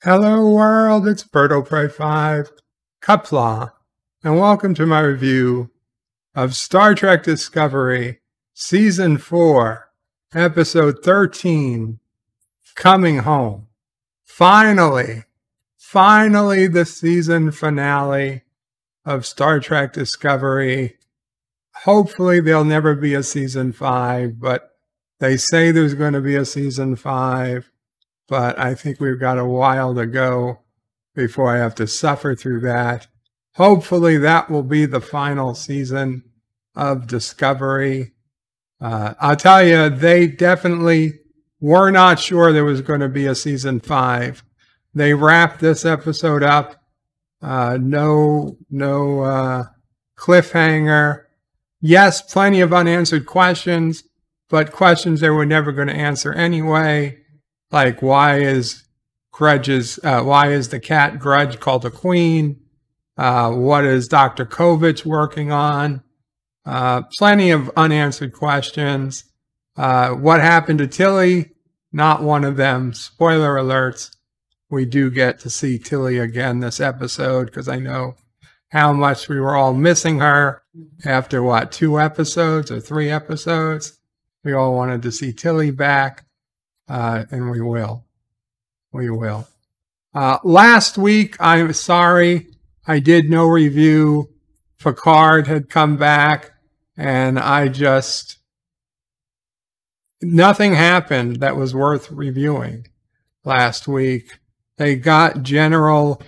Hello world, it's Berto Prey 5, Qapla, and welcome to my review of Star Trek Discovery, Season 4, Episode 13, Coming Home. Finally the season finale of Star Trek Discovery. Hopefully there'll never be a Season 5, but they say there's going to be a Season 5. But I think we've got a while to go before I have to suffer through that. Hopefully that will be the final season of Discovery. I'll tell you, they definitely were not sure there was going to be a Season 5. They wrapped this episode up. No cliffhanger. Yes, plenty of unanswered questions, but questions they were never going to answer anyway. Like, why is the cat Grudge called a queen? What is Dr. Kovich working on? Plenty of unanswered questions. What happened to Tilly? Not one of them. Spoiler alerts. We do get to see Tilly again this episode because I know how much we were all missing her after, what, 2 episodes or 3 episodes? We all wanted to see Tilly back. And we will. Last week, I'm sorry, I did no review. Picard had come back, and nothing happened that was worth reviewing last week. They got General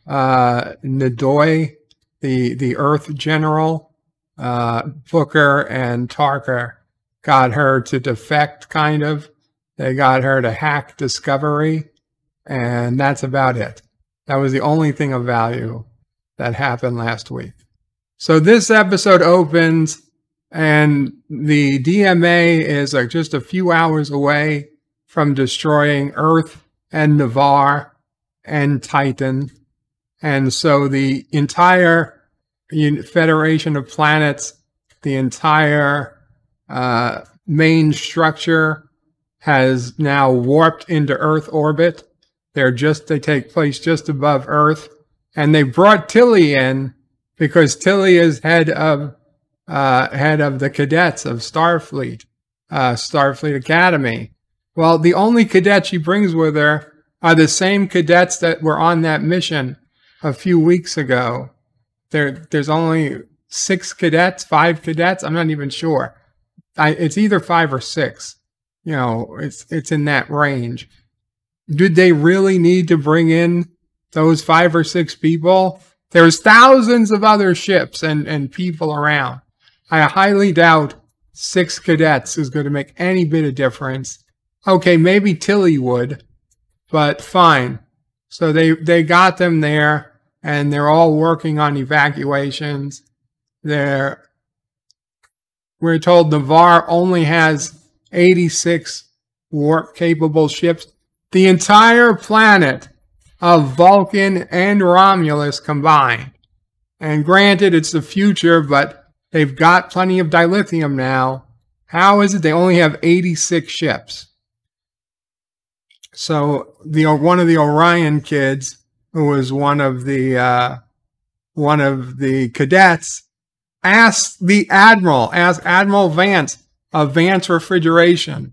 Nadoy, the Earth General, Booker and Tarker got her to defect, kind of. They got her to hack Discovery, and that's about it. That was the only thing of value that happened last week. So this episode opens, and the DMA is just a few hours away from destroying Earth and Navarre and Titan. And so the entire Federation of Planets, the entire main structure, has now warped into Earth orbit. They take place just above Earth. And they brought Tilly in because Tilly is head of the cadets of Starfleet Academy. Well, the only cadets she brings with her are the same cadets that were on that mission a few weeks ago. There's only 5 cadets. I'm not even sure. It's either 5 or 6. You know, it's in that range. Did they really need to bring in those 5 or 6 people? There's thousands of other ships and people around. I highly doubt 6 cadets is going to make any bit of difference. Okay, maybe Tilly would, but fine. So they got them there, and they're all working on evacuations. We're told Navarre only has 86 warp-capable ships. The entire planet of Vulcan and Romulus combined. And granted, it's the future, but they've got plenty of dilithium now. How is it they only have 86 ships? So one of the Orion kids, who was one of the cadets, asked Admiral Vance of Vance Refrigeration,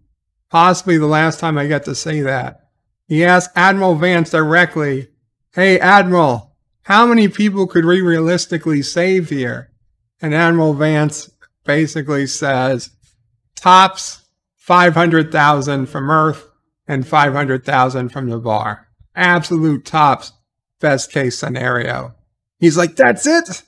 possibly the last time I get to say that. He asked Admiral Vance directly, "Hey, Admiral, how many people could we realistically save here?" And Admiral Vance basically says, tops 500,000 from Earth and 500,000 from Navarre. Absolute tops, best case scenario. He's like, that's it?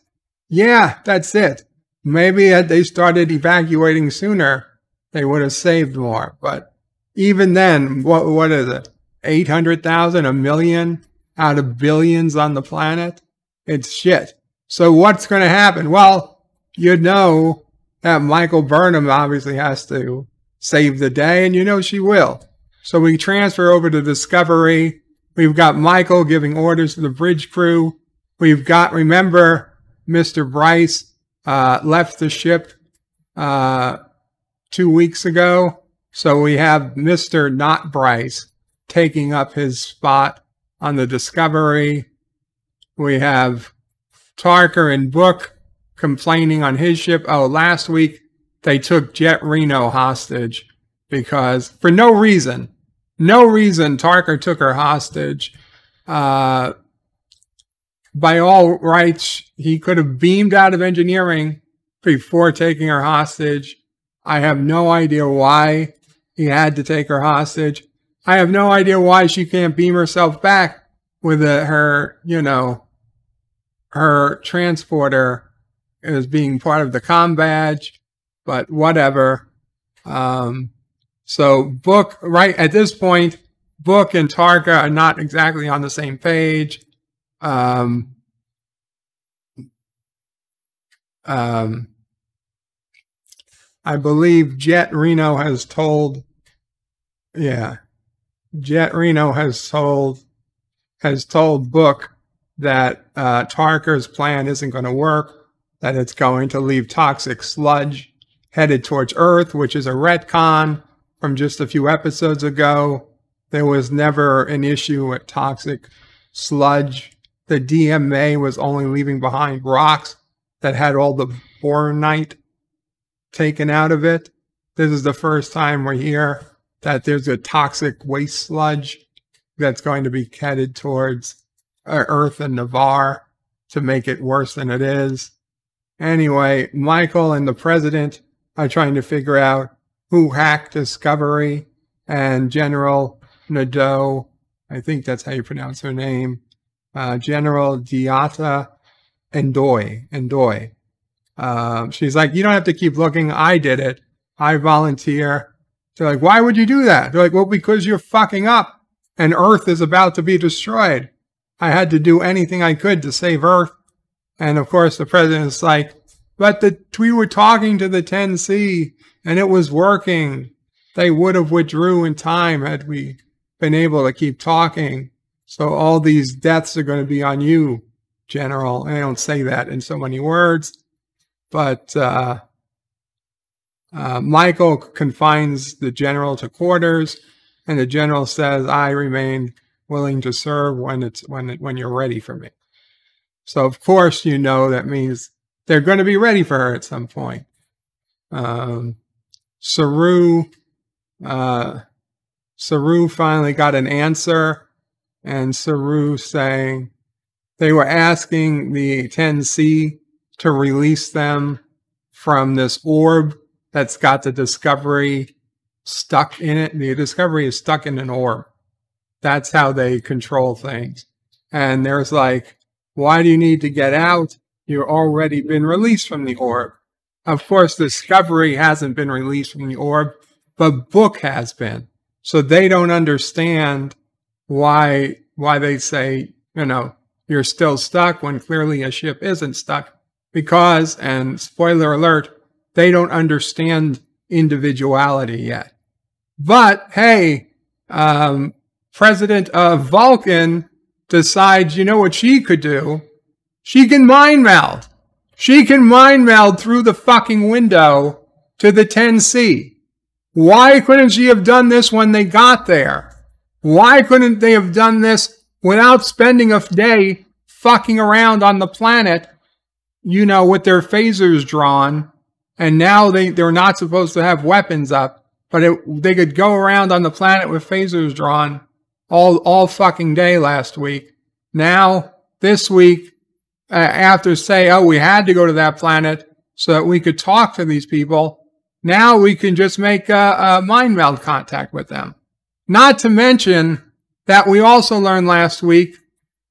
Yeah, that's it. Maybe had they started evacuating sooner, they would have saved more. But even then, what is it? 800,000, 1 million out of billions on the planet? It's shit. So what's going to happen? Well, you know that Michael Burnham obviously has to save the day, and you know she will. So we transfer over to Discovery. We've got Michael giving orders to the bridge crew. We've got, remember, Mr. Bryce left the ship 2 weeks ago. So we have Mr. Not Bryce taking up his spot on the Discovery. We have Tarker and Book complaining on his ship. Oh, last week they took Jet Reno hostage because, for no reason, Tarker took her hostage. By all rights, he could have beamed out of engineering before taking her hostage. I have no idea why he had to take her hostage. I have no idea why she can't beam herself back with her, you know, her transporter as being part of the comm badge, but whatever. So Book, right at this point, Book and Tarka are not exactly on the same page. I believe Jet Reno has told, Jet Reno has told Book that Tarker's plan isn't going to work, that it's going to leave toxic sludge headed towards Earth, which is a retcon from just a few episodes ago. There was never an issue with toxic sludge. The DMA was only leaving behind rocks that had all the boronite taken out of it. This is the first time we're here that there's a toxic waste sludge that's going to be headed towards Earth and Navarre to make it worse than it is. Anyway, Michael and the president are trying to figure out who hacked Discovery, and General Nadeau, I think that's how you pronounce her name, General Diata Ndoye. She's like, you don't have to keep looking. I did it. I volunteer. They're like, why would you do that? They're like, well, because you're fucking up and Earth is about to be destroyed. I had to do anything I could to save Earth. And of course, the president's like, but we were talking to the 10C and it was working. They would have withdrew in time had we been able to keep talking. So all these deaths are going to be on you, General. And I don't say that in so many words. But Michael confines the general to quarters, and the general says, I remain willing to serve when you're ready for me. So, of course, you know that means they're going to be ready for her at some point. Saru finally got an answer, and Saru saying they were asking the 10C to release them from this orb that's got the Discovery stuck in it. The Discovery is stuck in an orb. That's how they control things. And there's like, why do you need to get out? You've already been released from the orb. Of course, Discovery hasn't been released from the orb, but Book has been. So they don't understand why they say, you know, you're still stuck when clearly a ship isn't stuck. Because, and spoiler alert, they don't understand individuality yet. But, hey, President of Vulcan decides, you know what she could do? She can mind meld. She can mind meld through the fucking window to the 10C. Why couldn't she have done this when they got there? Why couldn't they have done this without spending a day fucking around on the planet, you know, with their phasers drawn, and now they're not supposed to have weapons up, but they could go around on the planet with phasers drawn all fucking day last week. Now, this week, after say, oh, we had to go to that planet so that we could talk to these people, now we can just make a mind meld contact with them. Not to mention that we also learned last week,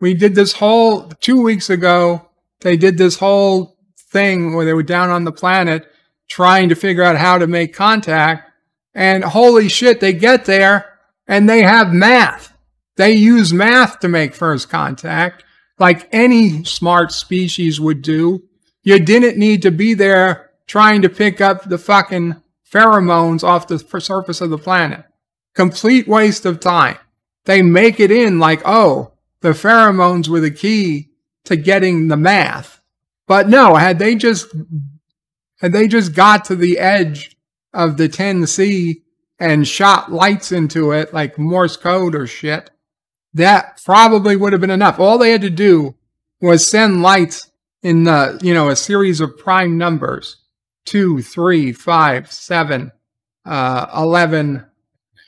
we did this whole, 2 weeks ago, they did this whole thing where they were down on the planet trying to figure out how to make contact. And holy shit, they get there and they have math. They use math to make first contact like any smart species would do. You didn't need to be there trying to pick up the fucking pheromones off the surface of the planet. Complete waste of time. They make it in like, oh, the pheromones were the key to getting the math. But no, had they just got to the edge of the 10C and shot lights into it like Morse code or shit, that probably would have been enough. All they had to do was send lights in the, a series of prime numbers, 2, 3, 5, 7, 11,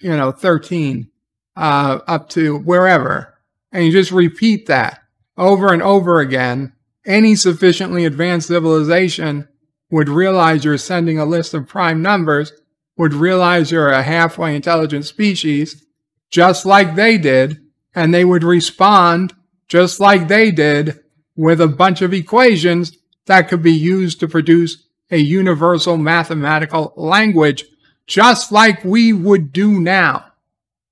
13, up to wherever. And you just repeat that over and over again. Any sufficiently advanced civilization would realize you're sending a list of prime numbers, would realize you're a halfway intelligent species, just like they did, and they would respond just like they did with a bunch of equations that could be used to produce a universal mathematical language, just like we would do now.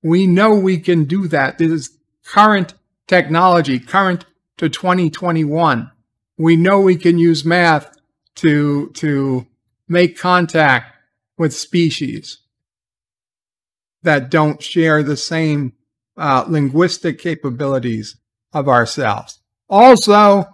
We know we can do that. This is current technology, current to 2021. We know we can use math to make contact with species that don't share the same linguistic capabilities of ourselves. Also,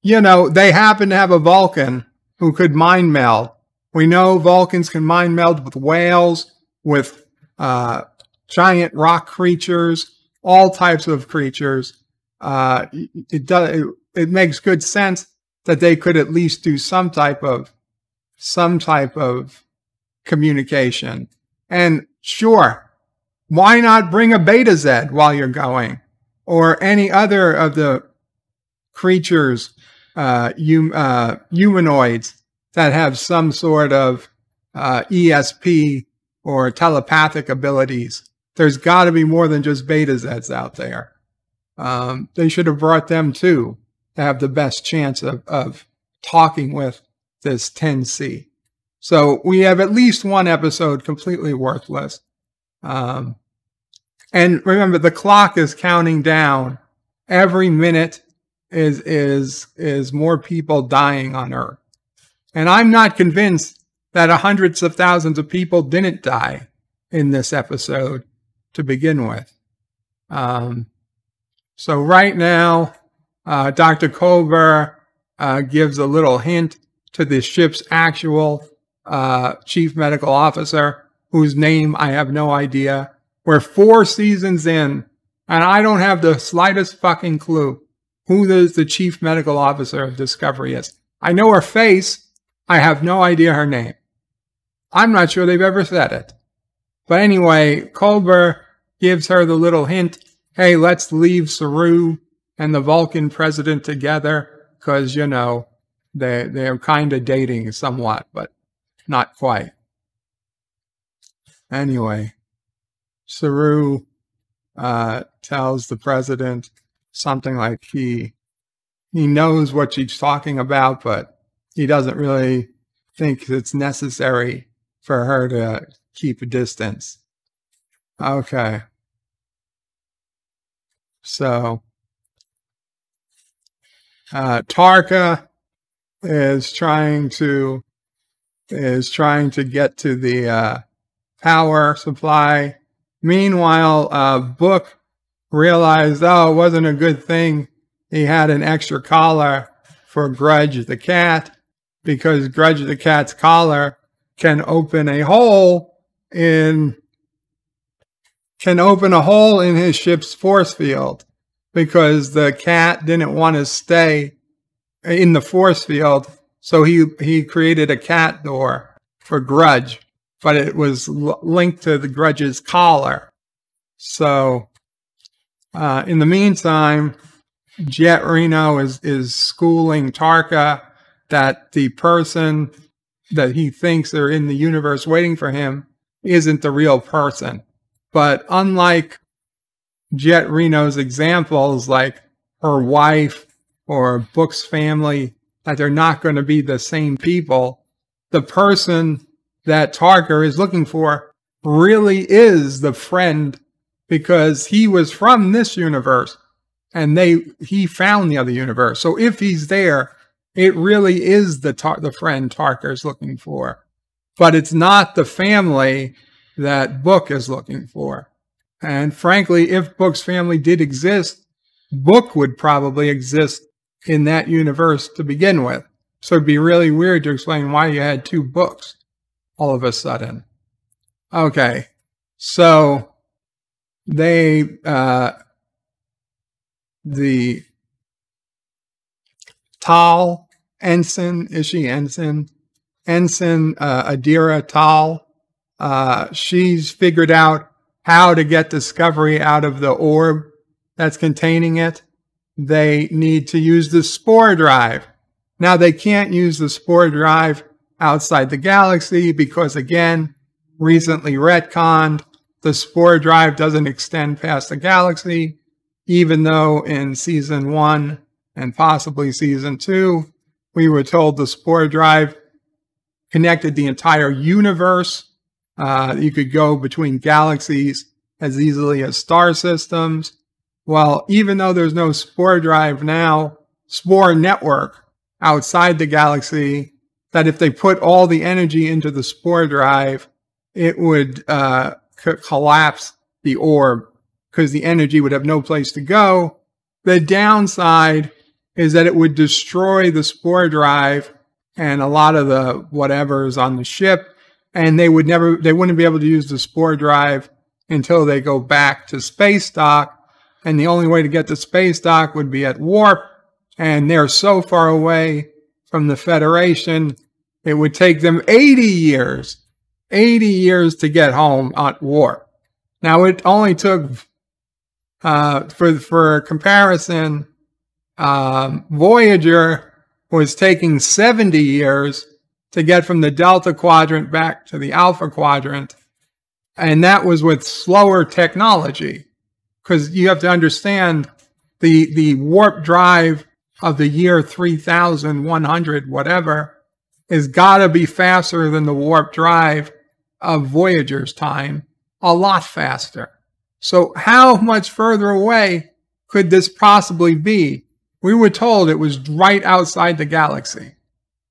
they happen to have a Vulcan who could mind meld. We know Vulcans can mind meld with whales, with giant rock creatures, all types of creatures. It makes good sense that they could at least do some type of communication. And sure, why not bring a Beta Z while you're going, or any other of the creatures, humanoids that have some sort of ESP or telepathic abilities. There's got to be more than just Beta Zs out there. They should have brought them too to have the best chance of talking with this 10C. So we have at least one episode completely worthless. And remember, the clock is counting down. Every minute is more people dying on Earth. And I'm not convinced that hundreds of thousands of people didn't die in this episode to begin with. So right now, Dr. Culber gives a little hint to the ship's actual chief medical officer, whose name I have no idea. We're 4 seasons in, and I don't have the slightest fucking clue who the chief medical officer of Discovery is. I know her face. I have no idea her name. I'm not sure they've ever said it. But anyway, Culber gives her the little hint, hey, let's leave Saru and the Vulcan president together, because, they're kind of dating somewhat, but not quite. Anyway, Saru tells the president something like he knows what she's talking about, but he doesn't really think it's necessary for her to keep a distance. Okay. So, Tarka is trying to get to the power supply. Meanwhile, Book realized, it wasn't a good thing he had an extra collar for Grudge the cat, because Grudge the cat's collar can open a hole in his ship's force field, because the cat didn't want to stay in the force field, so he created a cat door for Grudge, but it was linked to the Grudge's collar. So in the meantime, Jet Reno is schooling Tarka that the person that he thinks are in the universe waiting for him isn't the real person. But unlike Jet Reno's examples, like her wife or Book's family, that they're not going to be the same people, the person that Tarka is looking for really is the friend, because he was from this universe and he found the other universe. So if he's there, it really is the friend Tarka is looking for. But it's not the family that Book is looking for. And frankly, if Book's family did exist, Book would probably exist in that universe to begin with. So it'd be really weird to explain why you had 2 Books all of a sudden. Okay, so they the Tal Ensign, is she Ensign? Ensign Adira Tal. She's figured out how to get Discovery out of the orb that's containing it. They need to use the spore drive. Now, they can't use the spore drive outside the galaxy because, again, recently retconned, the spore drive doesn't extend past the galaxy, even though in season 1 and possibly season 2, we were told the spore drive connected the entire universe. You could go between galaxies as easily as star systems. Well, even though there's no spore drive now, spore network outside the galaxy, that if they put all the energy into the spore drive, it would collapse the orb because the energy would have no place to go. The downside is that it would destroy the spore drive and a lot of the whatever's on the ship, and they wouldn't be able to use the spore drive until they go back to space dock. And the only way to get to space dock would be at warp, and they're so far away from the Federation, it would take them 80 years to get home at warp. Now, it only took, for comparison, Voyager was taking 70 years to get from the Delta Quadrant back to the Alpha Quadrant, and that was with slower technology. Because you have to understand the warp drive of the year 3100, whatever, is got to be faster than the warp drive of Voyager's time, a lot faster. So how much further away could this possibly be? We were told it was right outside the galaxy.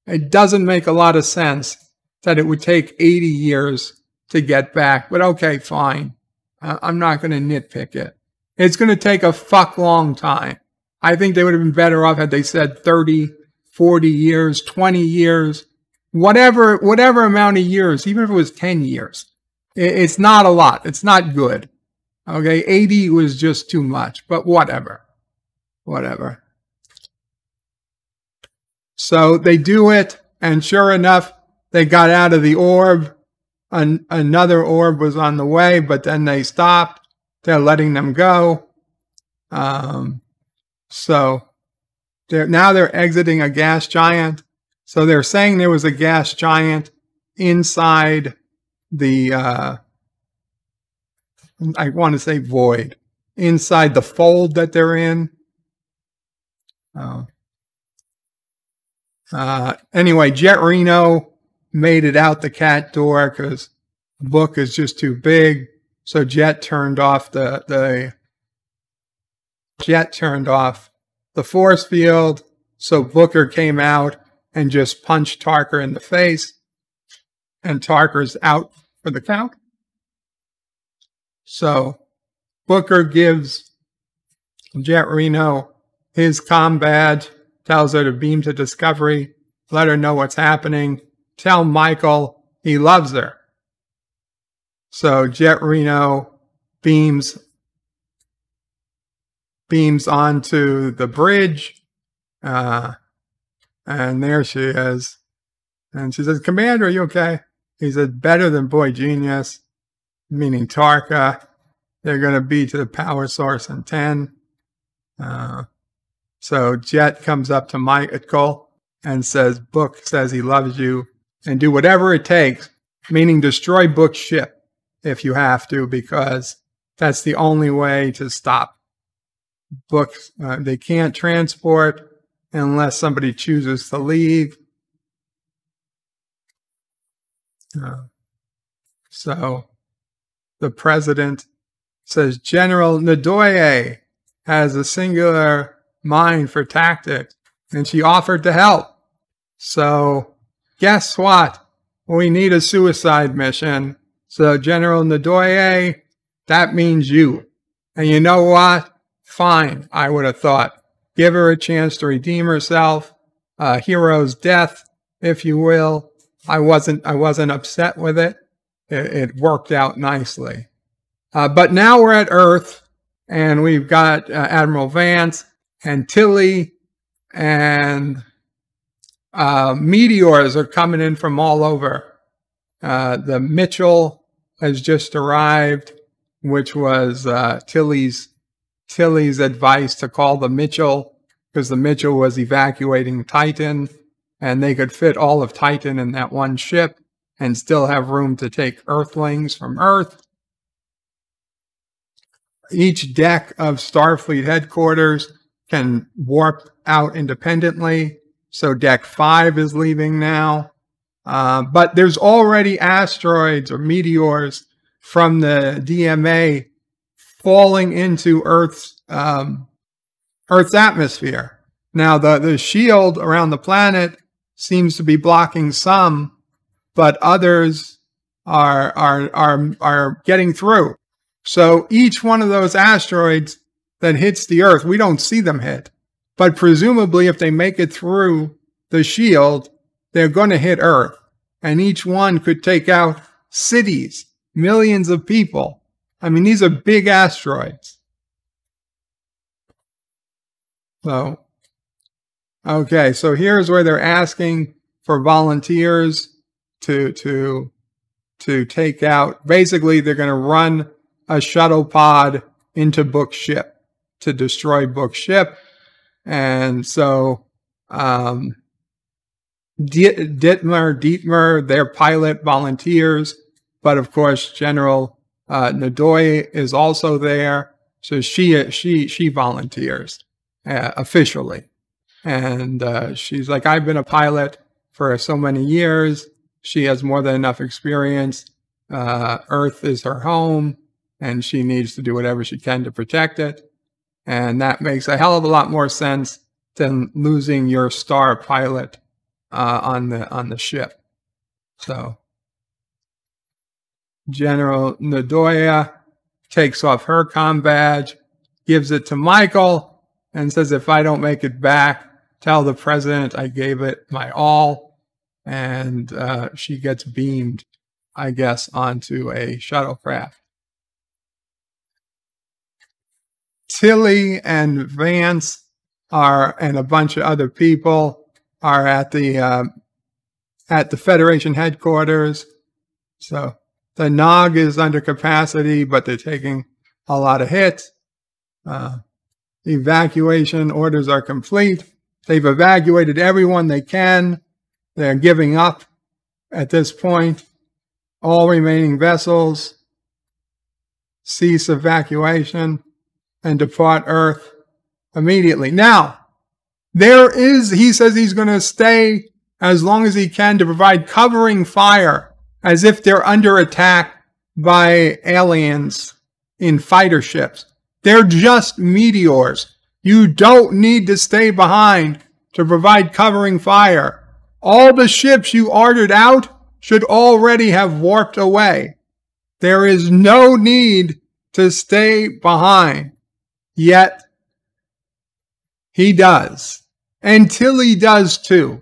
It doesn't make a lot of sense that it would take 80 years to get back, but okay, fine. I'm not going to nitpick it. It's going to take a fuck long time. I think they would have been better off had they said 30, 40 years, 20 years, whatever amount of years, even if it was 10 years. It's not a lot. It's not good. Okay, 80 was just too much, but whatever. Whatever. So they do it, and sure enough, they got out of the orb. Another orb was on the way, but then they stopped. They're letting them go. So now they're exiting a gas giant. So they're saying there was a gas giant inside the, I want to say void, inside the fold that they're in. Anyway, Jet Reno made it out the cat door because the book is just too big. So Jet turned off the force field. So Booker came out and just punched Tarker in the face, and Tarker's out for the count. So Booker gives Jet Reno his comm badge, tells her to beam to Discovery, let her know what's happening, tell Michael he loves her. So Jet Reno beams onto the bridge, and there she is. And she says, "Commander, are you okay?" He said, "Better than Boy Genius," meaning Tarka. They're going to be to the power source in 10. So Jet comes up to Michael and says, "Book says he loves you, and do whatever it takes," meaning destroy Book's ship if you have to, because that's the only way to stop Book. They can't transport unless somebody chooses to leave. So the president says, "General Ndoye has a singular mind for tactics, and she offered to help. So guess what? We need a suicide mission. So General Ndoye, that means you. And you know what? Fine, I would have thought. Give her a chance to redeem herself. A hero's death, if you will. I wasn't upset with it. It worked out nicely. But now we're at Earth, And we've got Admiral Vance and Tilly, and meteors are coming in from all over. The Mitchell has just arrived, which was Tilly's advice to call the Mitchell, because the Mitchell was evacuating Titan, and they could fit all of Titan in that one ship and still have room to take Earthlings from Earth. Each deck of Starfleet headquarters can warp out independently. So deck 5 is leaving now. But there's already asteroids or meteors from the DMA falling into Earth's atmosphere. Now, the shield around the planet seems to be blocking some, but others are getting through. So each one of those asteroids that hits the Earth, we don't see them hit. But presumably, if they make it through the shield, they're going to hit Earth. And each one could take out cities, millions of people. I mean, these are big asteroids. So, okay, so here's where they're asking for volunteers to take out. Basically, they're going to run a shuttle pod into Book ship to destroy Book ship. And so Dietmar, their pilot, volunteers, but of course General Nadoy is also there, so she volunteers officially, and she's like, I've been a pilot for so many years. She has more than enough experience. Earth is her home, and she needs to do whatever she can to protect it. And that makes a hell of a lot more sense than losing your star pilot on the ship. So General Nadoya takes off her comm badge, gives it to Michael, and says, if I don't make it back, tell the president I gave it my all. And she gets beamed, I guess, onto a shuttlecraft. Tilly and Vance and a bunch of other people are at the Federation headquarters. So the Nog is under capacity, but they're taking a lot of hits. Evacuation orders are complete. They've evacuated everyone they can. They're giving up at this point. All remaining vessels cease evacuation and depart Earth immediately. Now, he says he's going to stay as long as he can to provide covering fire as if they're under attack by aliens in fighter ships. They're just meteors. You don't need to stay behind to provide covering fire. All the ships you ordered out should already have warped away. There is no need to stay behind. Yet, he does. And Tilly does too.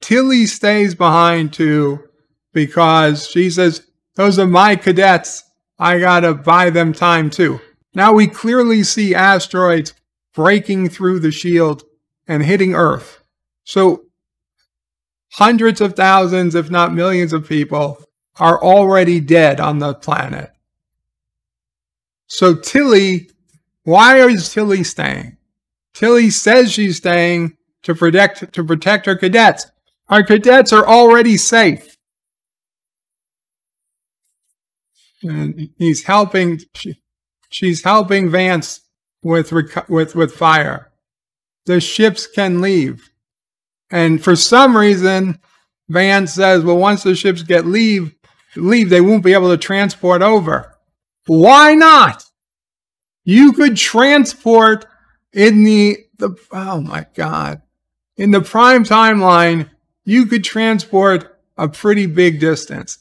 Tilly stays behind too, because she says, those are my cadets. I gotta buy them time too. Now we clearly see asteroids breaking through the shield and hitting Earth. So hundreds of thousands, if not millions of people are already dead on the planet. So Tilly, why is Tilly staying? Tilly says she's staying to protect her cadets. Our cadets are already safe. And she's helping Vance with fire. The ships can leave. And for some reason, Vance says, well, once the ships leave, they won't be able to transport over. Why not? You could transport in oh my God. In the prime timeline, you could transport a pretty big distance.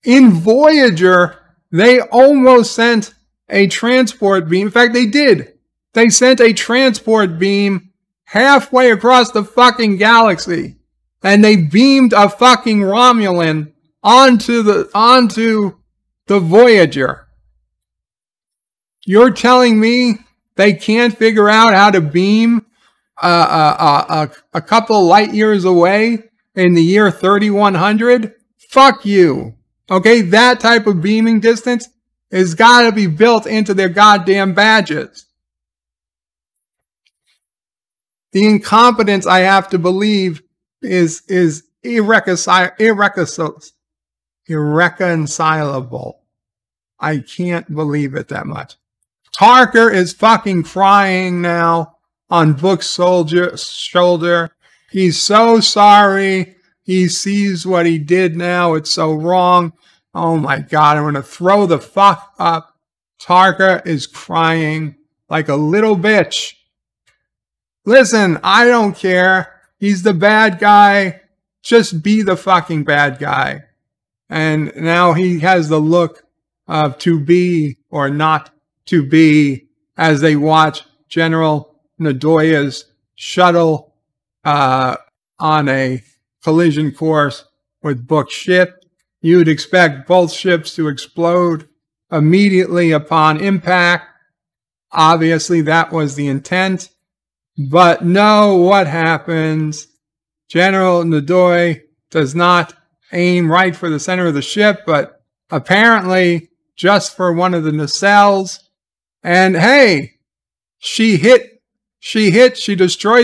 In Voyager, they almost sent a transport beam. In fact, they did. They sent a transport beam halfway across the fucking galaxy. And they beamed a fucking Romulan onto the Voyager. You're telling me they can't figure out how to beam a couple light years away in the year 3100? Fuck you. Okay, that type of beaming distance has got to be built into their goddamn badges. The incompetence, I have to believe, is irreconcilable. I can't believe it that much. Tarker is fucking crying now on Book's shoulder. He's so sorry. He sees what he did now. It's so wrong. Oh my God, I'm going to throw the fuck up. Tarker is crying like a little bitch. Listen, I don't care. He's the bad guy. Just be the fucking bad guy. And now he has the look of to be or not to be as they watch General Nadoya's shuttle on a collision course with Book's ship. You'd expect both ships to explode immediately upon impact. Obviously, that was the intent. But no, what happens? General Nadoya does not aim right for the center of the ship, but apparently just for one of the nacelles. And hey, she destroyed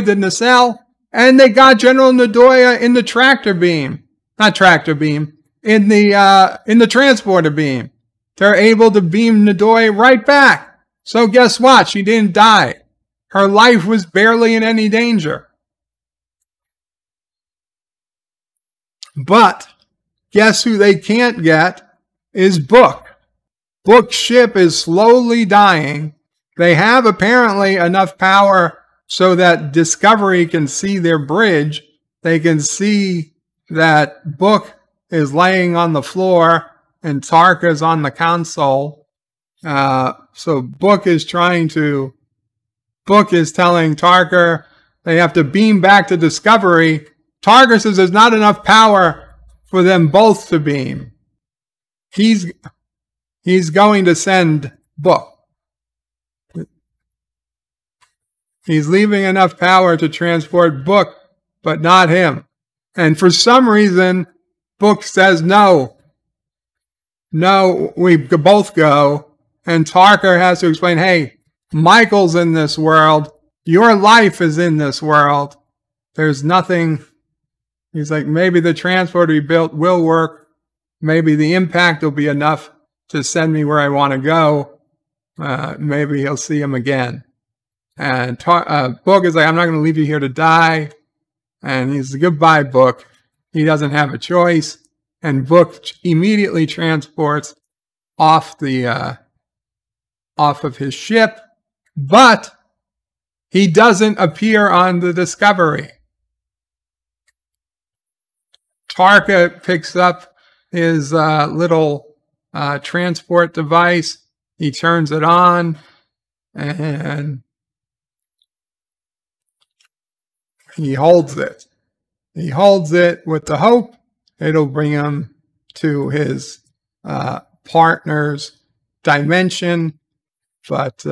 the nacelle, and they got General Nadoya in the tractor beam. Not tractor beam, in the transporter beam. They're able to beam Nadoya right back. So guess what? She didn't die. Her life was barely in any danger. But guess who they can't get is Book. Book's ship is slowly dying. They have apparently enough power so that Discovery can see their bridge. They can see that Book is laying on the floor and Tarka's on the console. So Book is telling Tarka they have to beam back to Discovery. Tarka says there's not enough power for them both to beam. He's going to send Book. He's leaving enough power to transport Book, but not him. And for some reason, Book says no. No, we both go. And Tarka has to explain, hey, Michael's in this world. Your life is in this world. There's nothing. He's like, maybe the transporter we built will work. Maybe the impact will be enough to send me where I want to go. Maybe he'll see him again. And Book is like, I'm not going to leave you here to die. And he's like, goodbye, Book. He doesn't have a choice. And Book immediately transports off of his ship. But he doesn't appear on the Discovery. Tarka picks up his little transport device. He turns it on and he holds it. He holds it with the hope it'll bring him to his partner's dimension. But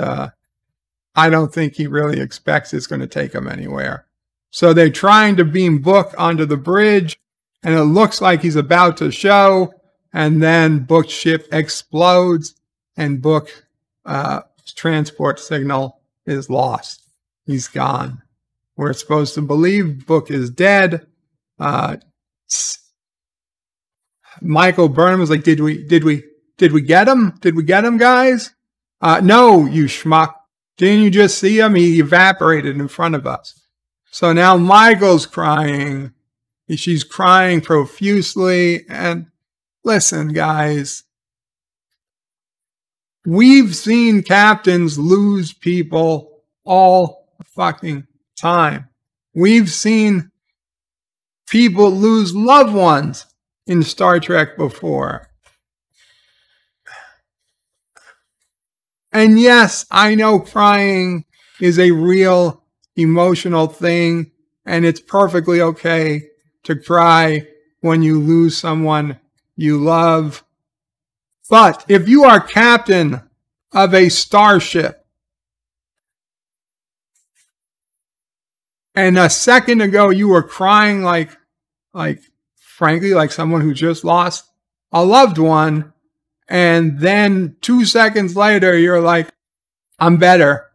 I don't think he really expects it's going to take him anywhere. So they're trying to beam Book onto the bridge, and it looks like he's about to show, and then Book's ship explodes, and Book's transport signal is lost. He's gone. We're supposed to believe Book is dead. Michael Burnham was like, did we get him? Did we get him, guys? No, you schmuck. Didn't you just see him? He evaporated in front of us. So now Michael's crying. She's crying profusely. And listen, guys, we've seen captains lose people all the fucking time. We've seen people lose loved ones in Star Trek before. And yes, I know crying is a real emotional thing, and it's perfectly okay to cry when you lose someone you love. But if you are captain of a starship. And a second ago, you were crying frankly, like someone who just lost a loved one. And then 2 seconds later, you're like, I'm better.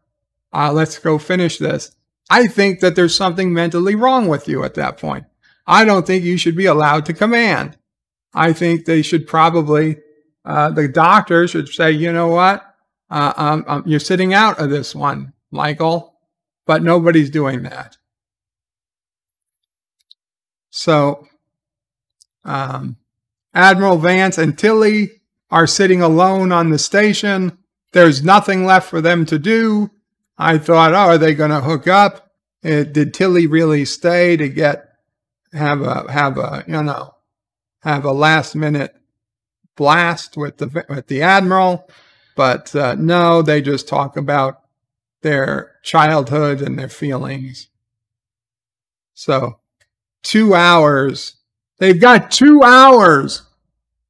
Let's go finish this. I think that there's something mentally wrong with you at that point. I don't think you should be allowed to command. I think they should probably, the doctor should say, you know what? You're sitting out of this one, Michael. But nobody's doing that. So, Admiral Vance and Tilly are sitting alone on the station. There's nothing left for them to do. I thought, oh, are they going to hook up? Did Tilly really stay to have a last minute blast with the Admiral? But no, they just talk about their childhood and their feelings. So 2 hours. They've got 2 hours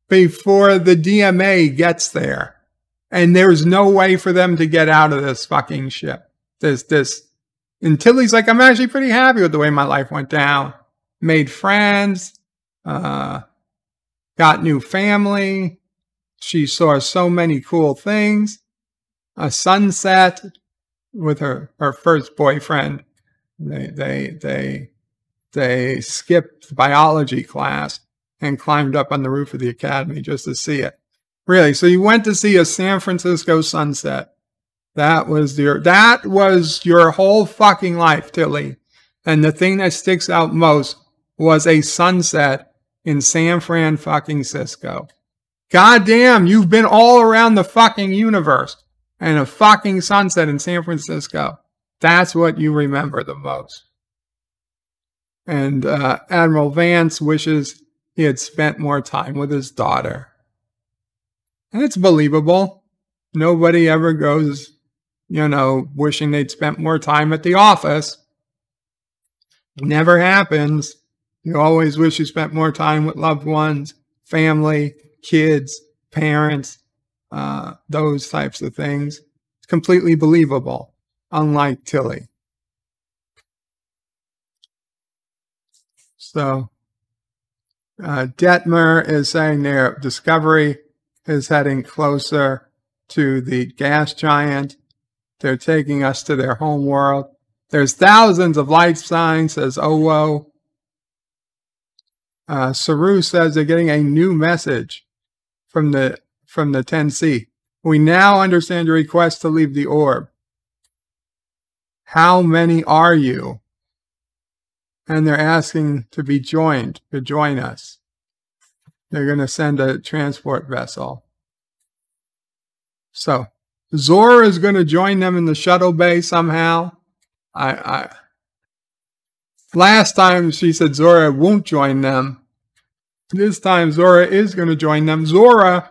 before the DMA gets there. And there's no way for them to get out of this fucking ship. And Tilly's like, I'm actually pretty happy with the way my life went down. Made friends, got new family. She saw so many cool things. A sunset with her first boyfriend. They skipped biology class and climbed up on the roof of the academy just to see it. Really? So you went to see a San Francisco sunset. That was your whole fucking life, Tilly. And the thing that sticks out most was a sunset in San Fran fucking Cisco. Goddamn, you've been all around the fucking universe and a fucking sunset in San Francisco. That's what you remember the most. And Admiral Vance wishes he had spent more time with his daughter. And it's believable. Nobody ever goes, wishing they'd spent more time at the office. It never happens. You always wish you spent more time with loved ones, family, kids, parents, those types of things. It's completely believable, unlike Tilly. So, Detmer is saying their Discovery is heading closer to the gas giant. They're taking us to their home world. There's thousands of light signs, says Owo. Saru says they're getting a new message from the 10C. We now understand your request to leave the orb. How many are you? And they're asking to join us. They're going to send a transport vessel. So, Zora is going to join them in the shuttle bay somehow. Last time she said Zora won't join them. This time Zora is going to join them. Zora,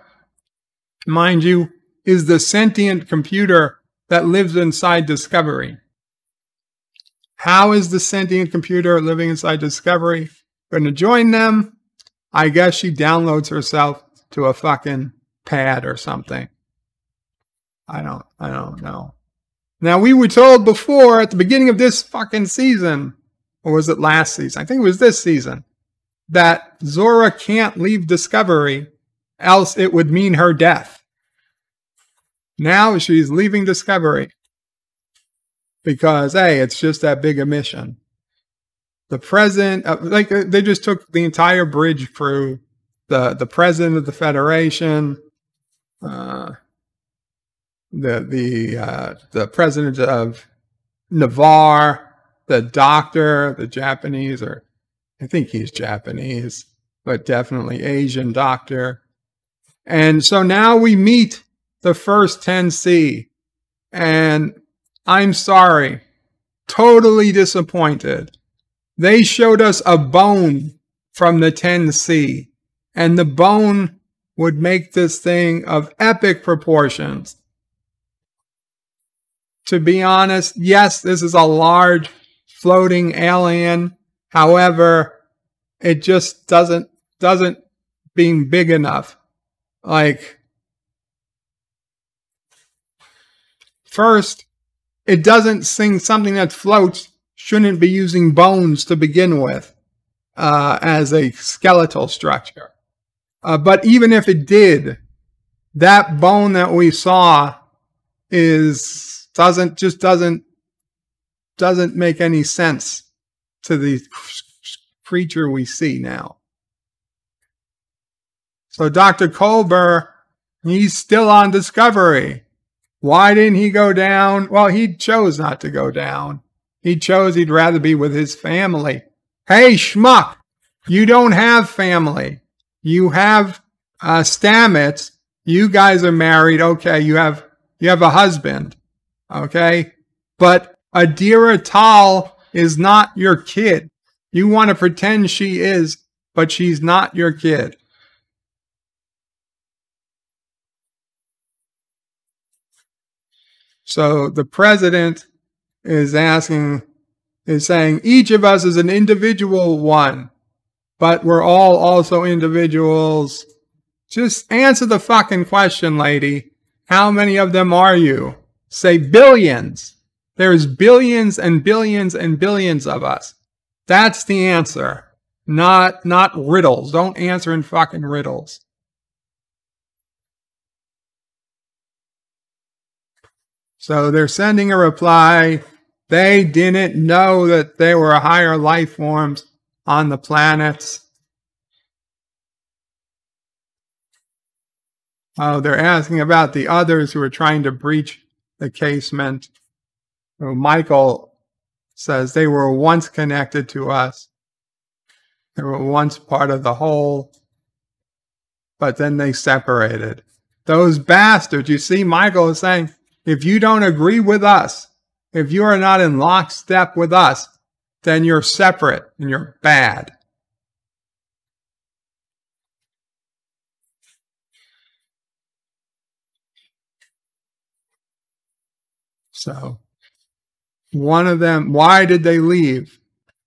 mind you, is the sentient computer that lives inside Discovery. How is the sentient computer living inside Discovery going to join them? I guess she downloads herself to a fucking pad or something. I don't know. Now, we were told before at the beginning of this fucking season, or was it last season? I think it was this season, that Zora can't leave Discovery, else it would mean her death. Now she's leaving Discovery because, hey, it's just that big a mission. The president, they just took the entire bridge crew, the president of the Federation, the president of Navarre, the doctor, the Japanese, or I think he's Japanese, but definitely Asian doctor. And so now we meet the first 10C, and I'm sorry, totally disappointed. They showed us a bone from the 10C, and the bone would make this thing of epic proportions. To be honest, yes, this is a large floating alien. However, it just doesn't being big enough. Like, first, it doesn't seem something that floats shouldn't be using bones to begin with as a skeletal structure. But even if it did, that bone that we saw doesn't make any sense to the creature we see now. So Dr. Qapla, he's still on Discovery. Why didn't he go down? Well, he chose not to go down. He chose he'd rather be with his family. Hey, schmuck, you don't have family. You have Stamets. You guys are married. Okay, you have a husband. Okay, but Adira Tal is not your kid. You want to pretend she is, but she's not your kid. So the president is saying each of us is an individual one, but we're all also individuals. Just answer the fucking question, lady. How many of them are you? Say billions. There's billions and billions and billions of us. That's the answer. Not riddles. Don't answer in fucking riddles. So they're sending a reply. They didn't know that there were higher life forms on the planets. Oh, they're asking about the others who are trying to breach the casement. So Michael says they were once connected to us. They were once part of the whole, but then they separated. Those bastards, you see, Michael is saying, if you don't agree with us, if you are not in lockstep with us, then you're separate and you're bad. So, one of them, why did they leave?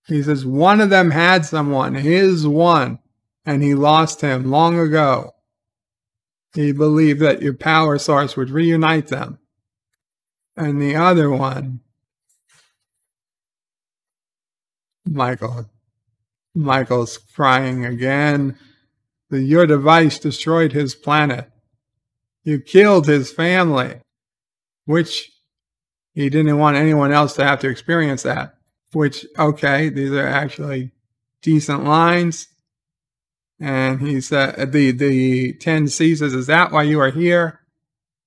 He says, one of them had someone, his one, and he lost him long ago. He believed that your power source would reunite them. And the other one, Michael's crying again. Your device destroyed his planet. You killed his family, which he didn't want anyone else to have to experience that. Which, okay, these are actually decent lines. And he said, the 10C says, is that why you are here?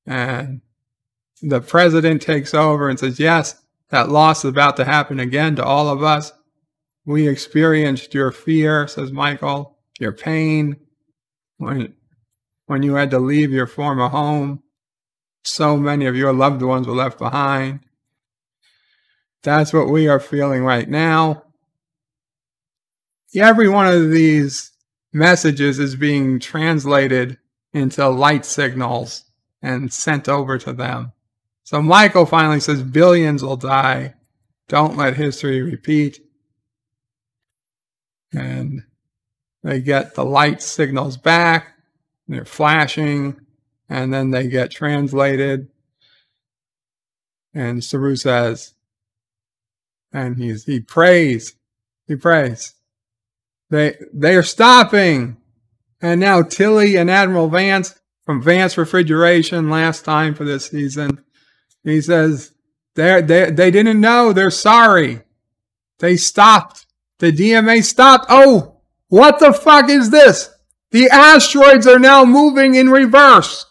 And the president takes over and says, yes, that loss is about to happen again to all of us. We experienced your fear, says Michael, your pain, when you had to leave your former home. So many of your loved ones were left behind. That's what we are feeling right now. Every one of these messages is being translated into light signals and sent over to them. So Michael finally says, billions will die. Don't let history repeat. And they get the light signals back. They're flashing. And then they get translated. And Saru says, and he prays. He prays. They are stopping. And now Tilly and Admiral Vance from Vance Refrigeration last time for this season. He says, they didn't know. They're sorry. They stopped. The DMA stopped. Oh, what the fuck is this? The asteroids are now moving in reverse.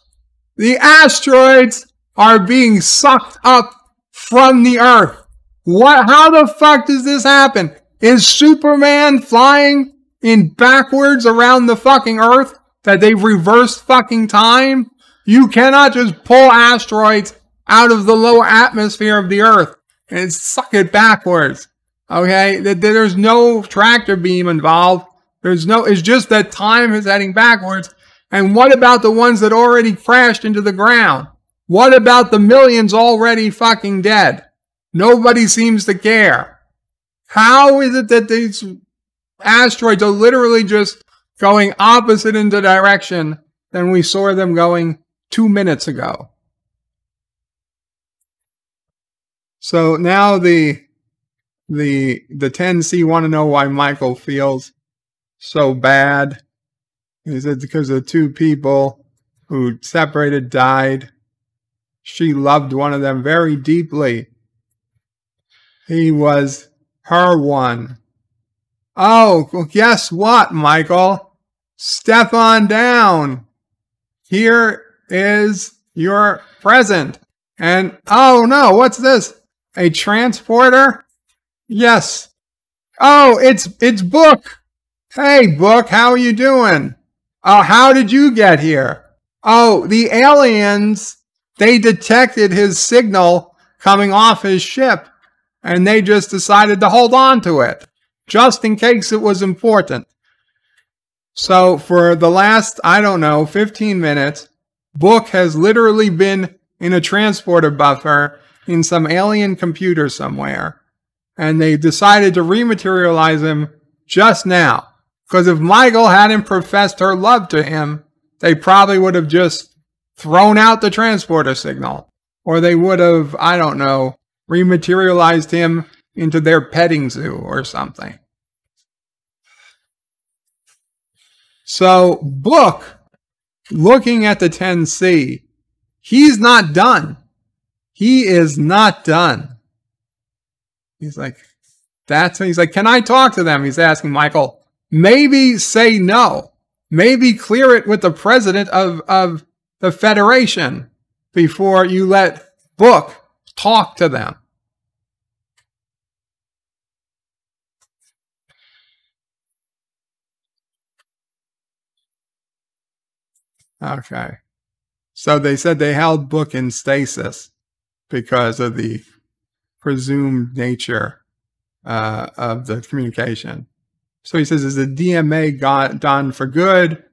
The asteroids are being sucked up from the Earth. How the fuck does this happen? Is Superman flying in backwards around the fucking Earth that they've reversed fucking time? You cannot just pull asteroids out of the low atmosphere of the Earth and suck it backwards. Okay? There's no tractor beam involved. It's just that time is heading backwards. And what about the ones that already crashed into the ground? What about the millions already fucking dead? Nobody seems to care. How is it that these asteroids are literally just going opposite in the direction than we saw them going 2 minutes ago? So now the 10C want to know why Michael feels so bad. He said because the two people who separated died. She loved one of them very deeply. He was her one. Oh, well, guess what, Michael? Step on down. Here is your present. And, oh no, what's this? A transporter? Yes. Oh, it's Book. Hey, Book, how are you doing? Oh, how did you get here? Oh, the aliens, they detected his signal coming off his ship, and they just decided to hold on to it, just in case it was important. So for the last, 15 minutes, Book has literally been in a transporter buffer in some alien computer somewhere, and they decided to rematerialize him just now. Because if Michael hadn't professed her love to him, they probably would have just thrown out the transporter signal. Or they would have, rematerialized him into their petting zoo or something. So, Book, looking at the 10C, he's not done. He is not done. He's like, can I talk to them? He's asking Michael. Maybe say no. Maybe clear it with the president of the Federation before you let Book talk to them. Okay. So they said they held Book in stasis because of the presumed nature of the communication. So he says, is the DMA done for good?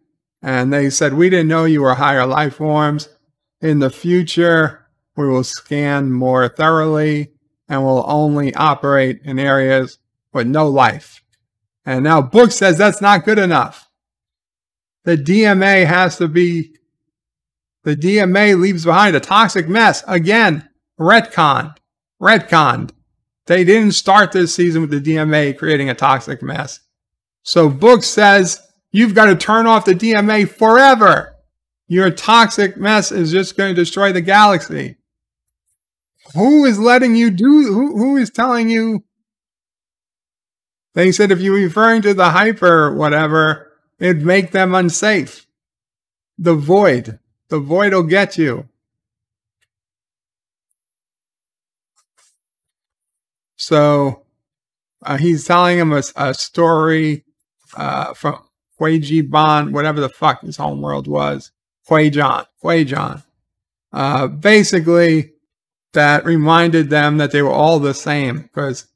And they said, we didn't know you were higher life forms. In the future, we will scan more thoroughly and will only operate in areas with no life. And now Book says that's not good enough. The DMA leaves behind a toxic mess. Again, retconned. They didn't start this season with the DMA creating a toxic mess. So Book says, you've got to turn off the DMA forever. Your toxic mess is just going to destroy the galaxy. Who is letting you who is telling you? They said if you're referring to the hyper whatever, it'd make them unsafe. The void will get you. So he's telling him a story from Qapla, whatever the fuck his homeworld was. Qapla. Basically, that reminded them that they were all the same because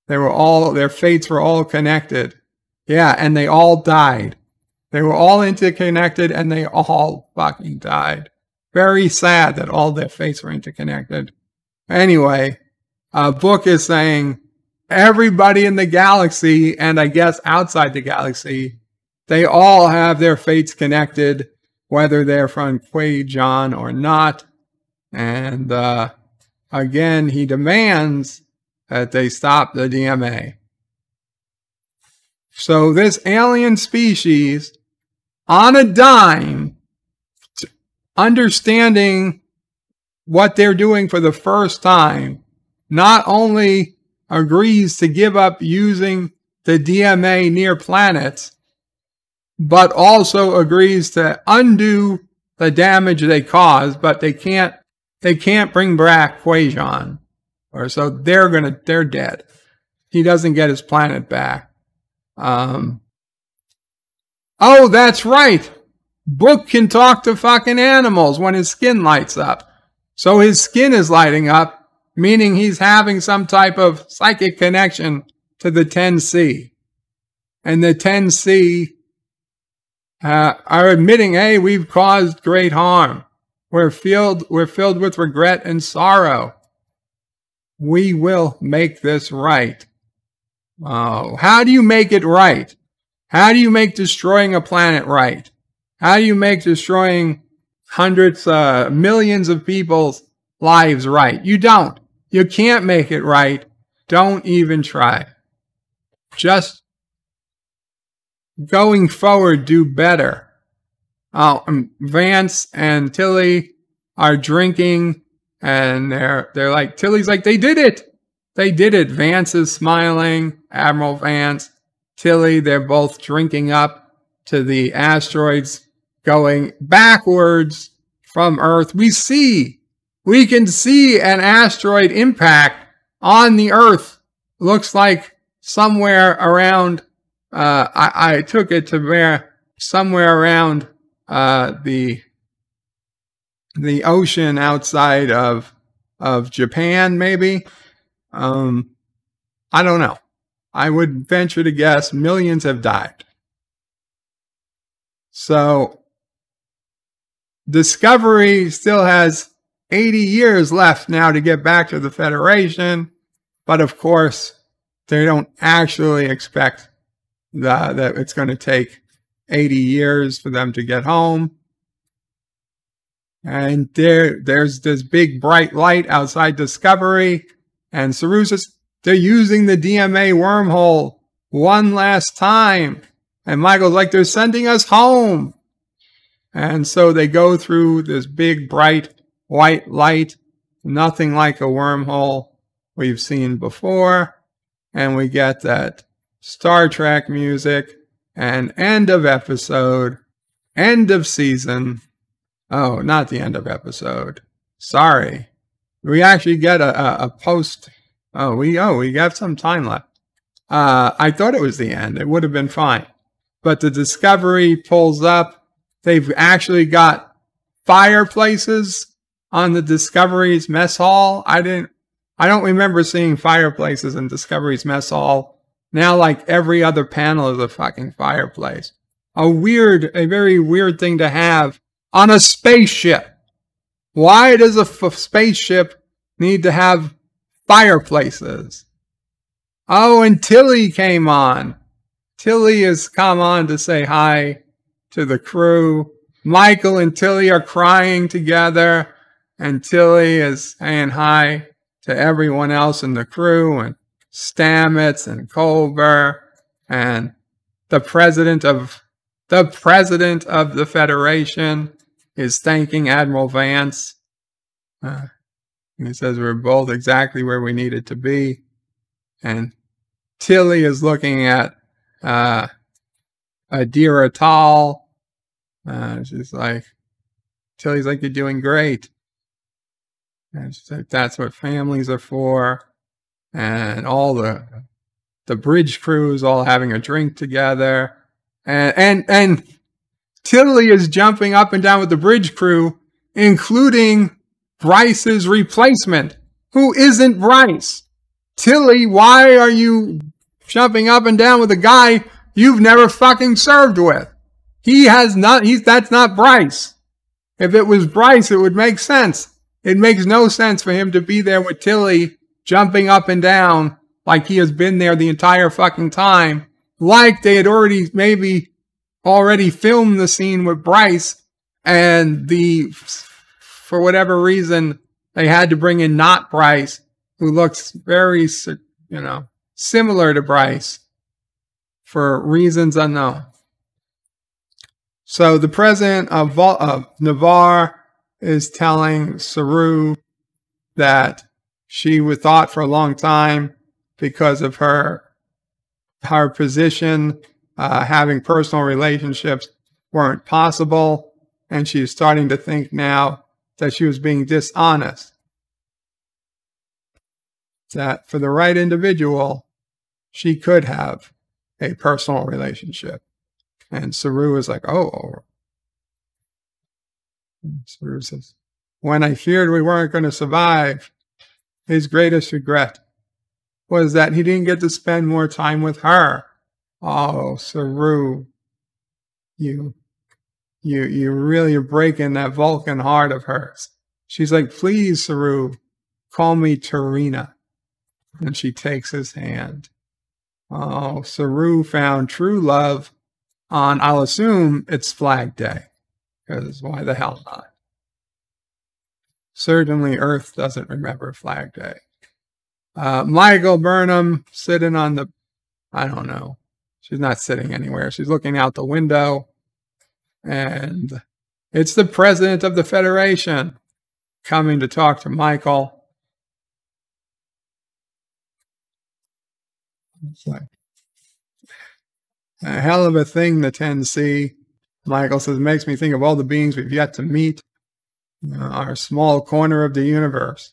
their fates were all connected. Yeah, and they all died. They were all interconnected and they all fucking died. Very sad that all their fates were interconnected. Anyway, Book is saying everybody in the galaxy, and I guess outside the galaxy, they all have their fates connected, whether they're from Qapla or not. And again, he demands that they stop the DMA. So this alien species, on a dime, understanding what they're doing for the first time, not only agrees to give up using the DMA near planets, but also agrees to undo the damage they caused, but they can't bring back Qapla. Or so they're dead. He doesn't get his planet back. Oh, that's right. Book can talk to fucking animals when his skin lights up. So his skin is lighting up, meaning he's having some type of psychic connection to the 10C. And the 10C are admitting, hey, we've caused great harm. We're filled with regret and sorrow. We will make this right. Oh, how do you make it right? How do you make destroying a planet right? How do you make destroying hundreds, millions of people's lives right? You don't. You can't make it right. Don't even try. Just going forward, do better. Vance and Tilly are drinking, and they're like, Tilly's like, they did it. They did it. Vance is smiling, Admiral Vance. Tilly, they're both drinking up to the asteroids going backwards from Earth. We can see an asteroid impact on the Earth. Looks like somewhere around, I took it to where somewhere around the ocean outside of Japan, maybe. I don't know. I would venture to guess millions have died. So Discovery still has 80 years left now to get back to the Federation, but of course they don't actually expect that it's going to take 80 years for them to get home. And there's this big bright light outside Discovery, and Saru says, they're using the DMA wormhole one last time. And Michael's like, they're sending us home. And so they go through this big, bright, white light, nothing like a wormhole we've seen before. And we get that Star Trek music, and end of episode, end of season. Oh, not the end of episode. Sorry. We actually get a post. We got some time left. I thought it was the end. It would have been fine. But the Discovery pulls up. They've actually got fireplaces on the Discovery's mess hall. I don't remember seeing fireplaces in Discovery's mess hall. Now, like every other panel is a fucking fireplace. A very weird thing to have on a spaceship. Why does a spaceship need to have fireplaces? Oh, and Tilly came on. Tilly has come on to say hi to the crew. Michael and Tilly are crying together, and Tilly is saying hi to everyone else in the crew, and Stamets and Culber, and the president of the Federation is thanking Admiral Vance. He says we're both exactly where we needed to be. And Tilly is looking at Adira Tal. Tilly's like, you're doing great. And she's like, that's what families are for. And all the bridge crews all having a drink together. And Tilly is jumping up and down with the bridge crew, including Bryce's replacement, who isn't Bryce. Tilly, why are you jumping up and down with a guy you've never fucking served with? That's not Bryce. If it was Bryce, it would make sense. It makes no sense for him to be there with Tilly, jumping up and down like he has been there the entire fucking time. Like they had already filmed the scene with Bryce, and for whatever reason, they had to bring in not Bryce, who looks very, similar to Bryce for reasons unknown. So the president of Navarre is telling Saru that she was thought for a long time because of her position, having personal relationships weren't possible, and she's starting to think now that she was being dishonest. That for the right individual, she could have a personal relationship. And Saru is like, oh. And Saru says, when I feared we weren't going to survive, his greatest regret was that he didn't get to spend more time with her. Oh, Saru, you really are breaking that Vulcan heart of hers. She's like, please, Saru, call me Tarina. And she takes his hand. Oh, Saru found true love on, I'll assume it's Flag Day, because why the hell not? Certainly Earth doesn't remember Flag Day. Michael Burnham sitting on the, I don't know. She's not sitting anywhere. She's looking out the window. And it's the president of the Federation coming to talk to Michael. It's like a hell of a thing, the 10C. Michael says, makes me think of all the beings we've yet to meet. Our small corner of the universe.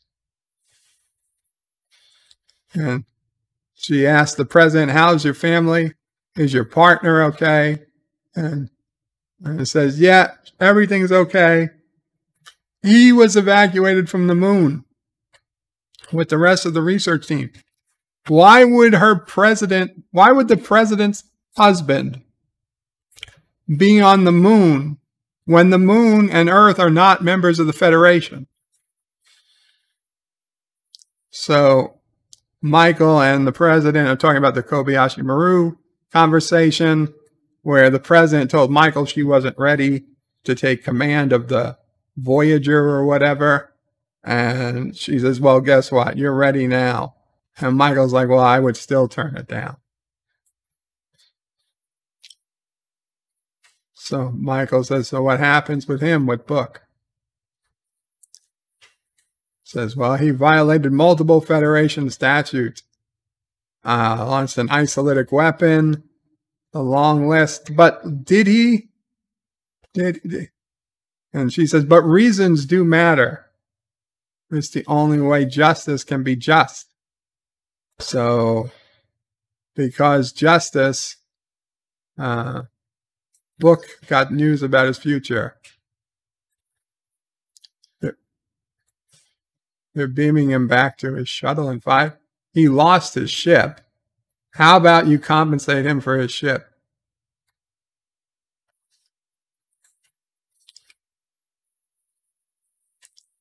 And she asked the president, how's your family? Is your partner okay? And it says, yeah, everything's okay. He was evacuated from the moon with the rest of the research team. Why would the president's husband be on the moon when the moon and Earth are not members of the Federation? So Michael and the president are talking about the Kobayashi Maru conversation, where the president told Michael she wasn't ready to take command of the Voyager or whatever. And she says, well, guess what? You're ready now. And Michael's like, well, I would still turn it down. So Michael says, so what happens with him, with Book? Says, well, he violated multiple Federation statutes, launched an isolytic weapon, a long list. But did he? And she says, but reasons do matter. It's the only way justice can be just. So, because justice, Book got news about his future. They're beaming him back to his shuttle in 5. He lost his ship. How about you compensate him for his ship?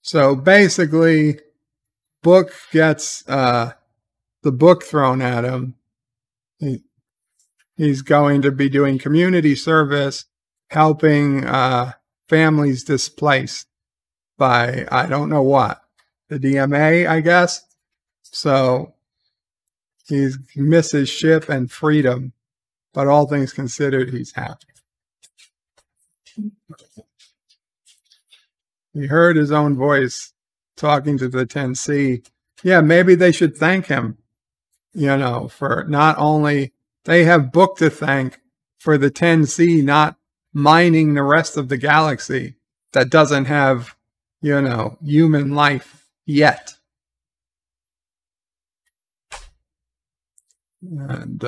So basically, Book gets the book thrown at him. He's going to be doing community service, helping families displaced by, I don't know what, the DMA, I guess. So he misses ship and freedom, but all things considered, he's happy. He heard his own voice talking to the 10C. Yeah, maybe they should thank him, for not only, they have Book to thank for the 10C not mining the rest of the galaxy that doesn't have, human life yet. And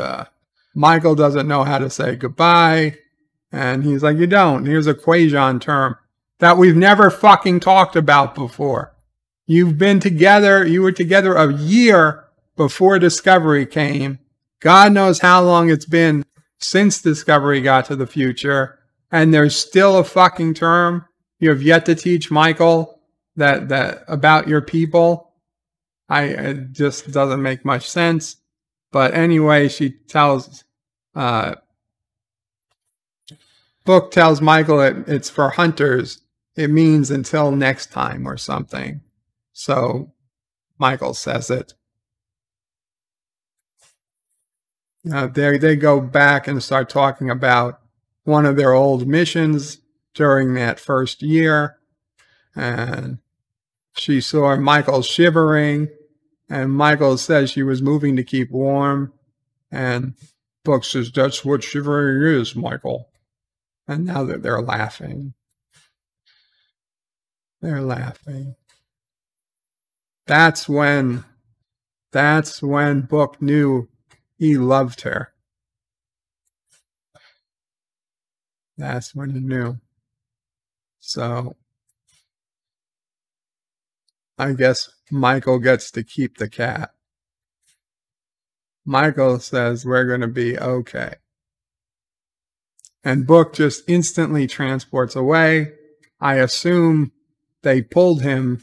Michael doesn't know how to say goodbye. And he's like, you don't. Here's a Quajon term that we've never fucking talked about before. You've been together. You were together a year before Discovery came. God knows how long it's been since Discovery got to the future. And there's still a fucking term you have yet to teach Michael that about your people. It just doesn't make much sense. But anyway, she tells, Book tells Michael it's for hunters. It means until next time or something. So Michael says it. They go back and start talking about one of their old missions during that first year. And she saw Michael shivering. And Michael says she was moving to keep warm. And Book says, that's what shivering is, Michael. And now that they're laughing. They're laughing. That's when Book knew he loved her. That's when he knew. So I guess Michael gets to keep the cat. Michael says, we're going to be okay. And Book just instantly transports away. I assume they pulled him.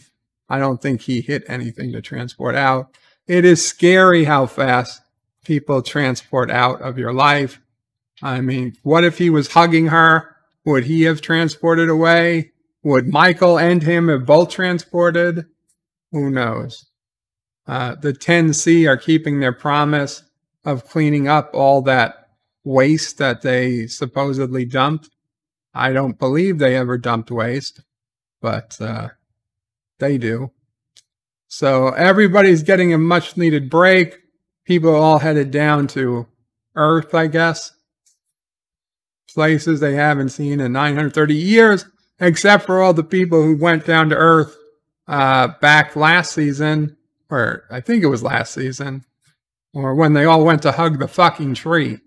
I don't think he hit anything to transport out. It is scary how fast people transport out of your life. I mean, what if he was hugging her? Would he have transported away? Would Michael and him have both transported? Who knows? The 10C are keeping their promise of cleaning up all that waste that they supposedly dumped. I don't believe they ever dumped waste, but they do. So everybody's getting a much needed break. People are all headed down to Earth, I guess. Places they haven't seen in 930 years, except for all the people who went down to Earth back last season, or I think it was last season, or when they all went to hug the fucking tree.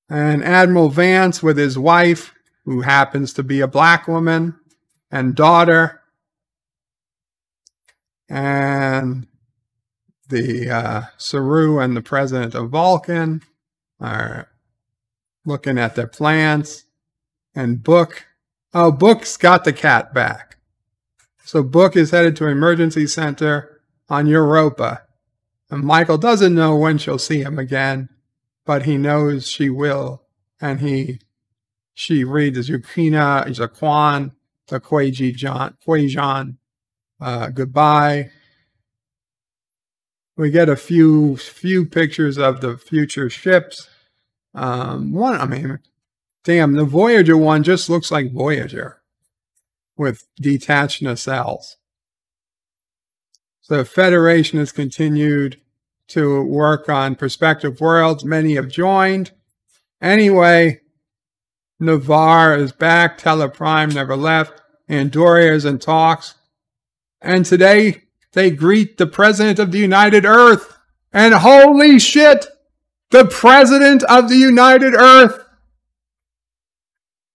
And Admiral Vance with his wife, who happens to be a black woman, and daughter, and the Saru and the president of Vulcan are looking at their plans. And Book, Book's got the cat back. So Book is headed to an emergency center on Europa. And Michael doesn't know when she'll see him again, but he knows she will. And she reads Yukina, Zaquan, the Quajan, goodbye. We get a few pictures of the future ships. The Voyager one just looks like Voyager with detached nacelles. So the Federation has continued to work on prospective worlds. Many have joined. Anyway, Navarre is back. Teleprime never left. Andoria is in talks. And today, they greet the President of the United Earth. And holy shit, the President of the United Earth,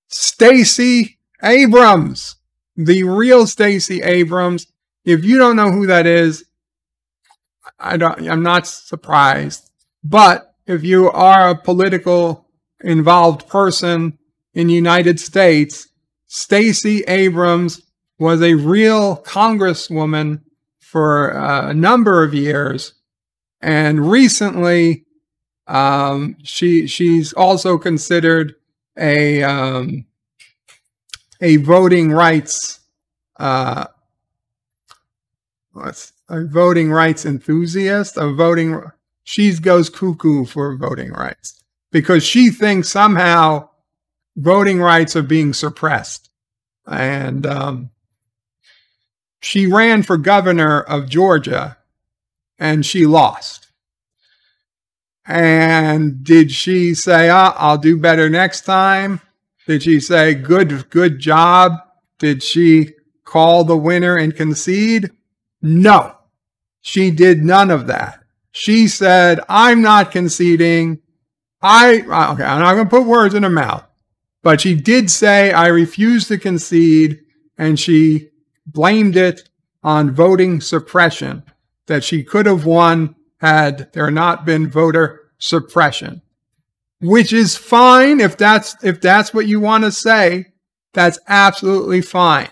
Stacey Abrams, the real Stacey Abrams. If you don't know who that is, I'm not surprised. But if you are a political involved person in the United States, Stacey Abrams was a real congresswoman for a number of years. And recently, she's also considered a voting rights enthusiast. She goes cuckoo for voting rights because she thinks somehow voting rights are being suppressed. And she ran for governor of Georgia and she lost. And did she say, I'll do better next time? Did she say, good job? Did she call the winner and concede? No, she did none of that. She said, I'm not conceding. I'm not going to put words in her mouth. But she did say, I refuse to concede. And she blamed it on voting suppression, that she could have won had there not been voter suppression, which is fine. If that's what you want to say, that's absolutely fine.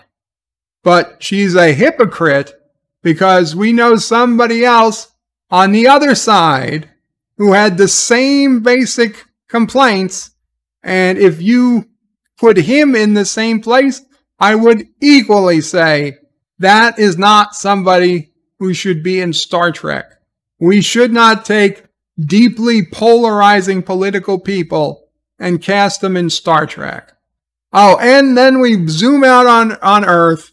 But she's a hypocrite because we know somebody else on the other side who had the same basic complaints. And if you put him in the same place, I would equally say that is not somebody who should be in Star Trek. We should not take deeply polarizing political people and cast them in Star Trek. Oh, and then we zoom out on Earth,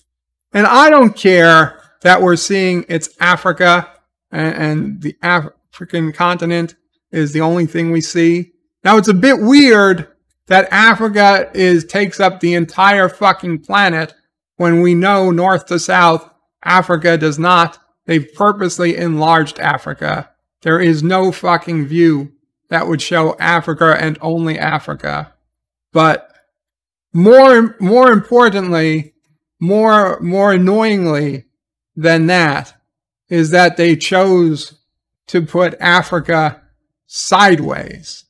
and I don't care that we're seeing it's Africa, and the African continent is the only thing we see. Now, it's a bit weird that Africa takes up the entire fucking planet when we know north to south, Africa does not. They've purposely enlarged Africa. There is no fucking view that would show Africa and only Africa. But more importantly, more annoyingly than that, is that they chose to put Africa sideways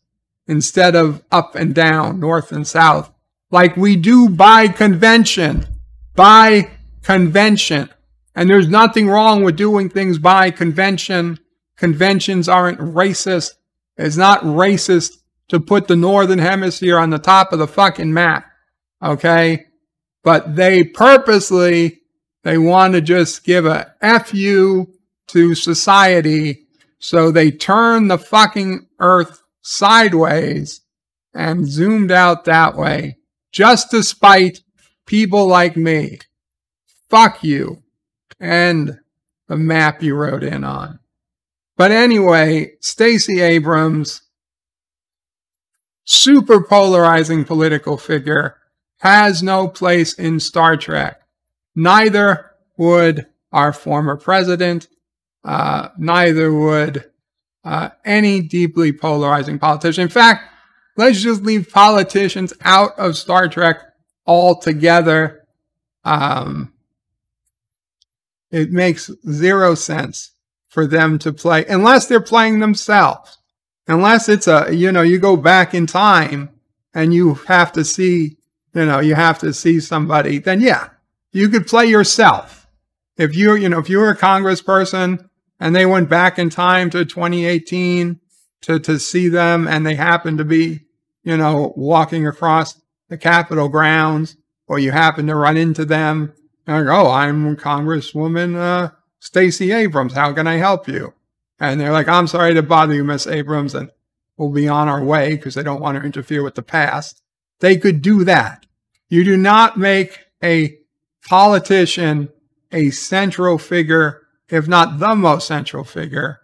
instead of up and down, north and south, like we do by convention. By convention. And there's nothing wrong with doing things by convention. Conventions aren't racist. It's not racist to put the Northern Hemisphere on the top of the fucking map. Okay? But they purposely They want to just give a F you to society, so they turn the fucking Earth sideways and zoomed out that way, just to spite people like me. Fuck you. And the map you wrote in on. But anyway, Stacey Abrams, super polarizing political figure, has no place in Star Trek. Neither would our former president, neither would any deeply polarizing politician. In fact, let's just leave politicians out of Star Trek altogether. It makes zero sense for them to play, unless they're playing themselves. Unless it's you go back in time and you have to see, you have to see somebody, then yeah, you could play yourself. If you were a congressperson and they went back in time to 2018 to see them, and they happened to be, walking across the Capitol grounds, or you happen to run into them, and oh, I'm Congresswoman Stacey Abrams. How can I help you? And they're like, I'm sorry to bother you, Miss Abrams, and we'll be on our way because they don't want to interfere with the past. They could do that. You do not make a politician a central figure, if not the most central figure,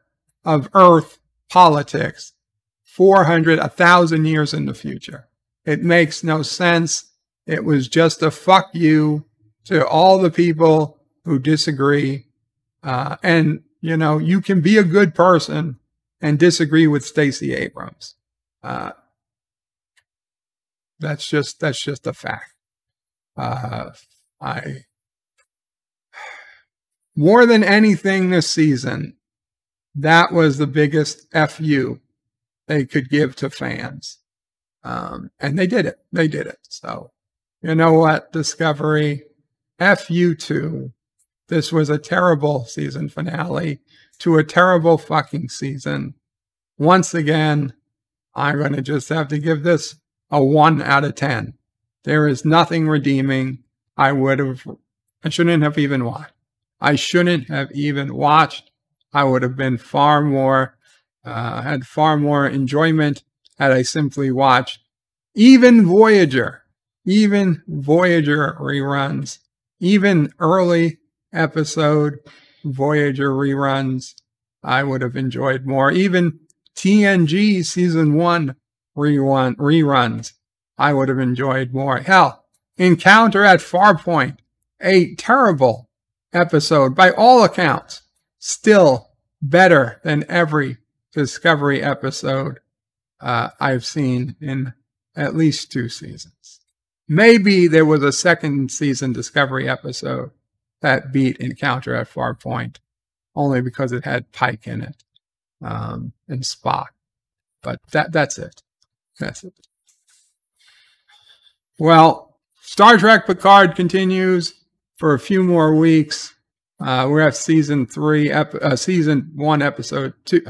of Earth politics 1,000 years in the future. It makes no sense. It was just a fuck you to all the people who disagree. And you can be a good person and disagree with Stacey Abrams. That's just a fact. More than anything this season, that was the biggest FU they could give to fans. And they did it. They did it. So, you know what, Discovery, FU too. This was a terrible season finale to a terrible fucking season. Once again, I'm going to just have to give this a 1 out of 10. There is nothing redeeming. I shouldn't have even watched. I shouldn't have even watched. I would have been far more, had far more enjoyment had I simply watched even Voyager reruns, even early episode Voyager reruns, I would have enjoyed more. Even TNG season 1 reruns, I would have enjoyed more. Hell, Encounter at Farpoint, a terrible episode by all accounts, still better than every Discovery episode I've seen in at least 2 seasons. Maybe there was a second season Discovery episode that beat Encounter at Farpoint, only because it had Pike in it, and Spock. But that's it. That's it. Well, Star Trek Picard continues for a few more weeks. We're at season 1, episode 2.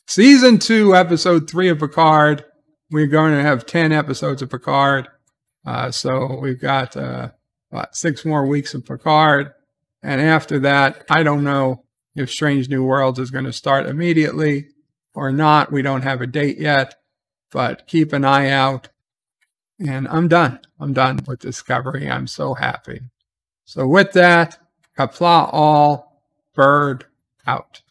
Season 2, episode 3 of Picard. We're going to have 10 episodes of Picard. So we've got 6 more weeks of Picard. And after that, I don't know if Strange New Worlds is going to start immediately or not. We don't have a date yet, but keep an eye out. And I'm done. I'm done with Discovery. I'm so happy. So with that, Qapla all, bird out.